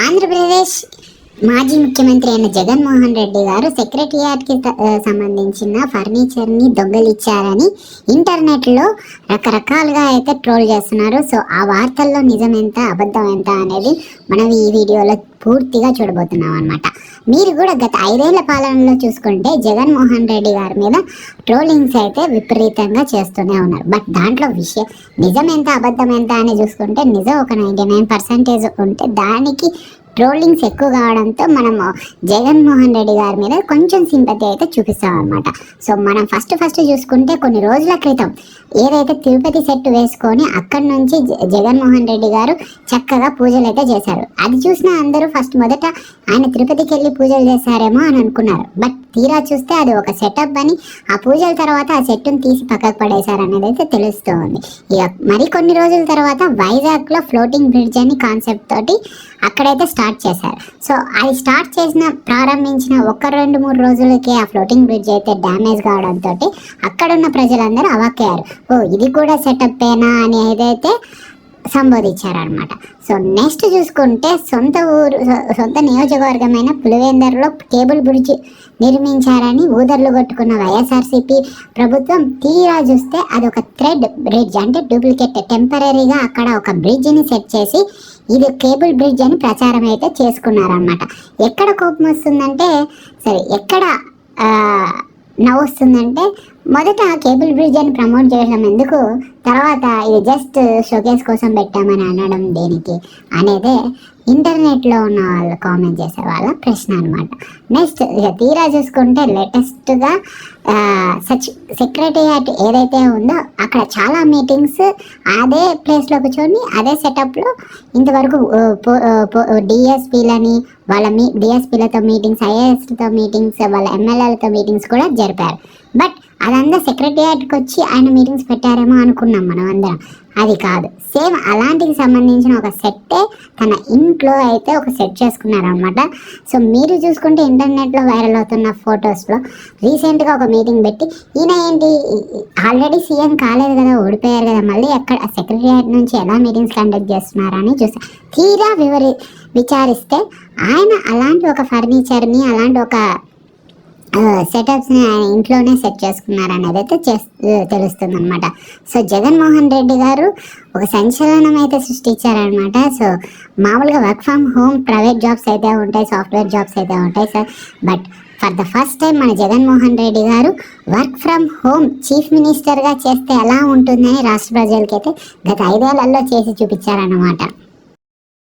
ఆంధ్రప్రదేశ్ మాజీ ముఖ్యమంత్రి అయిన జగన్మోహన్ రెడ్డి గారు సెక్రటేరియట్కి సంబంధించిన ఫర్నిచర్ని దొంగలిచ్చారని ఇంటర్నెట్లో రకరకాలుగా అయితే ట్రోల్ చేస్తున్నారు. సో ఆ వార్తల్లో నిజం ఎంత అబద్ధం ఎంత అనేది మనం ఈ వీడియోలో పూర్తిగా చూడబోతున్నాం అనమాట. మీరు కూడా గత 5 ఏళ్ల పాలనలో చూసుకుంటే జగన్మోహన్ రెడ్డి గారి మీద ట్రోలింగ్స్ అయితే విపరీతంగా చేస్తూనే ఉన్నారు. బట్ దాంట్లో విషయం నిజం ఎంత అబద్ధం ఎంత అని చూసుకుంటే నిజం ఒక 99% ఉంటే దానికి ట్రోలింగ్స్ ఎక్కువ కావడంతో మనము జగన్మోహన్ రెడ్డి గారి మీద కొంచెం సింపతి అయితే చూపిస్తాం అనమాట. సో మనం ఫస్ట్ చూసుకుంటే కొన్ని రోజుల క్రితం ఏదైతే తిరుపతి సెట్ వేసుకొని అక్కడి నుంచి జగన్మోహన్ రెడ్డి గారు చక్కగా పూజలు అయితే చేశారు. అది చూసిన అందరూ మొదట ఆయన తిరుపతికి వెళ్ళి పూజలు చేశారేమో అని అనుకున్నారు. బట్ తీరా చూస్తే అది ఒక సెటప్ అని, ఆ పూజల తర్వాత ఆ సెట్ను తీసి పక్కకు పడేశారు అనేది అయితే తెలుస్తుంది. ఇక మరికొన్ని రోజుల తర్వాత వైజాగ్లో ఫ్లోటింగ్ బ్రిడ్జ్ అని కాన్సెప్ట్ తోటి అక్కడైతే స్టార్ట్ చేశారు. సో అది ప్రారంభించిన 1-2-3 రోజులకే ఆ ఫ్లోటింగ్ బ్రిడ్జ్ అయితే డ్యామేజ్ కావడంతో అక్కడున్న ప్రజలందరూ అవాక్కయ్యారు. ఇది కూడా సెటప్ ఏనా అని ఏదైతే సంబోధించారనమాట. సో నెక్స్ట్ చూసుకుంటే సొంత నియోజకవర్గమైన పులివెందులలో కేబుల్ బ్రిడ్జ్ నిర్మించారని ఊదర్లు కొట్టుకున్న వైఎస్ఆర్సీపీ ప్రభుత్వం తీరా చూస్తే అదొక థ్రెడ్ బ్రిడ్జ్, అంటే డూప్లికేట్ టెంపరీగా అక్కడ ఒక బ్రిడ్జ్ని సెట్ చేసి ఇది కేబుల్ బ్రిడ్జ్ అని ప్రచారం అయితే చేసుకున్నారనమాట. ఎక్కడ కోపం వస్తుందంటే ఎక్కడ నవ్వు వస్తుందంటే మొదట కేబుల్ బ్రిడ్జ్ అని ప్రమోట్ చేయడం ఎందుకు, తర్వాత ఇది జస్ట్ షోకేస్ కోసం పెట్టామని అనడం దేనికి అనేదే ఇంటర్నెట్లో ఉన్న వాళ్ళు కామెంట్ చేసే వాళ్ళ ప్రశ్న అనమాట. నెక్స్ట్ తీరా చూసుకుంటే లేటెస్ట్గా సెక్రటేరియట్ ఏదైతే ఉందో అక్కడ చాలా మీటింగ్స్ అదే ప్లేస్లో కూర్చొని అదే సెటప్లో ఇంతవరకు డిఎస్పీలని వాళ్ళ డిఎస్పీలతో మీటింగ్స్, ఐఏఎస్తో మీటింగ్స్, వాళ్ళ ఎమ్మెల్యేలతో మీటింగ్స్ కూడా జరిపారు. బట్ అదంతా సెక్రటేరియట్కి వచ్చి ఆయన మీటింగ్స్ పెట్టారేమో అనుకున్నాం మనం అందరం. అది కాదు, సేమ్ అలాంటికి సంబంధించిన ఒక సెట్టే తన ఇంట్లో అయితే ఒక సెట్ చేసుకున్నారనమాట. సో మీరు చూసుకుంటే ఇంటర్నెట్లో వైరల్ అవుతున్న ఫొటోస్లో రీసెంట్గా ఒక మీటింగ్ పెట్టి ఈయన ఏంటి ఆల్రెడీ సీఎం కాలేదు కదా, ఓడిపోయారు కదా, మళ్ళీ ఎక్కడ సెక్రటేరియట్ నుంచి ఎలా మీటింగ్స్ కండక్ట్ చేస్తున్నారని చూస్తే తీరా విచారిస్తే ఆయన అలాంటి ఒక ఫర్నిచర్ని అలాంటి ఒక సెటప్స్ని ఆయన ఇంట్లోనే సెట్ చేసుకున్నారనేది అయితే తెలుస్తుంది అనమాట. సో జగన్మోహన్ రెడ్డి గారు ఒక సంచలనం అయితే సృష్టించారనమాట. సో మామూలుగా work from home private jobs అయితే ఉంటాయి, సాఫ్ట్వేర్ జాబ్స్ అయితే ఉంటాయి sir. But for the first time మన జగన్మోహన్ రెడ్డి గారు వర్క్ ఫ్రమ్ హోమ్ చీఫ్ మినిస్టర్గా చేస్తే ఎలా ఉంటుందని రాష్ట్ర ప్రజలకైతే గత 5 ఏళ్లలో చేసి చూపించారన్నమాట.